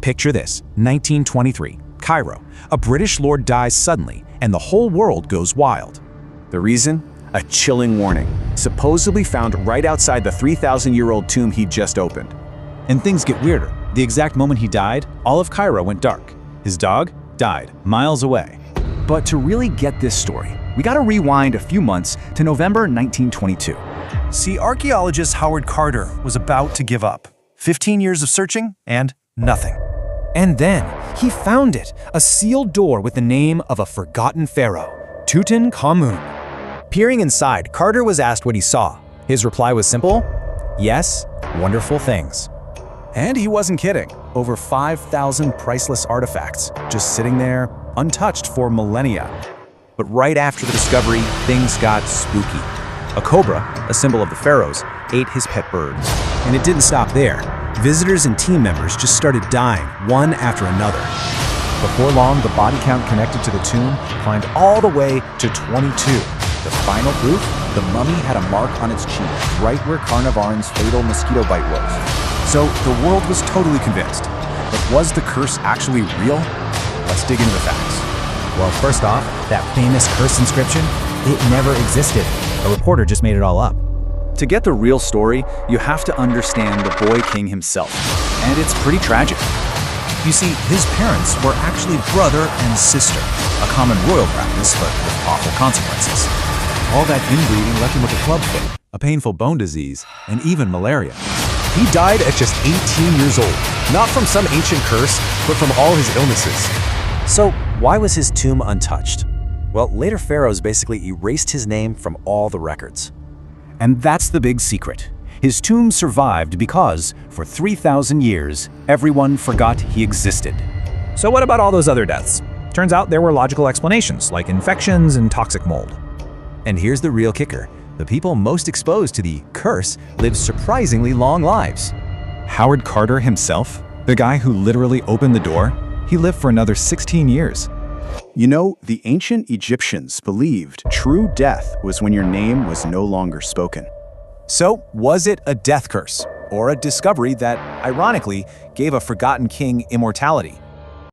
Picture this, 1923, Cairo. A British lord dies suddenly, and the whole world goes wild. The reason? A chilling warning, supposedly found right outside the 3,000-year-old tomb he just opened. And things get weirder. The exact moment he died, all of Cairo went dark. His dog died miles away. But to really get this story, we gotta rewind a few months to November 1922. See, archaeologist Howard Carter was about to give up. 15 years of searching and nothing. And then he found it, a sealed door with the name of a forgotten pharaoh, Tutankhamun. Peering inside, Carter was asked what he saw. His reply was simple: yes, wonderful things. And he wasn't kidding. Over 5,000 priceless artifacts, just sitting there, untouched for millennia. But right after the discovery, things got spooky. A cobra, a symbol of the pharaohs, ate his pet birds. And it didn't stop there. Visitors and team members just started dying, one after another. Before long, the body count connected to the tomb climbed all the way to 22. The final proof? The mummy had a mark on its cheek, right where Carnarvon's fatal mosquito bite was. So the world was totally convinced. But was the curse actually real? Let's dig into the facts. Well, first off, that famous curse inscription, it never existed. A reporter just made it all up. To get the real story, you have to understand the boy king himself. And it's pretty tragic. You see, his parents were actually brother and sister, a common royal practice, but with awful consequences. All that inbreeding left him with a club foot, a painful bone disease, and even malaria. He died at just 18 years old, not from some ancient curse, but from all his illnesses. So why was his tomb untouched? Well, later pharaohs basically erased his name from all the records. And that's the big secret. His tomb survived because, for 3,000 years, everyone forgot he existed. So what about all those other deaths? Turns out there were logical explanations, like infections and toxic mold. And here's the real kicker. The people most exposed to the curse lived surprisingly long lives. Howard Carter himself, the guy who literally opened the door, he lived for another 16 years. You know, the ancient Egyptians believed true death was when your name was no longer spoken. So, was it a death curse, or a discovery that, ironically, gave a forgotten king immortality?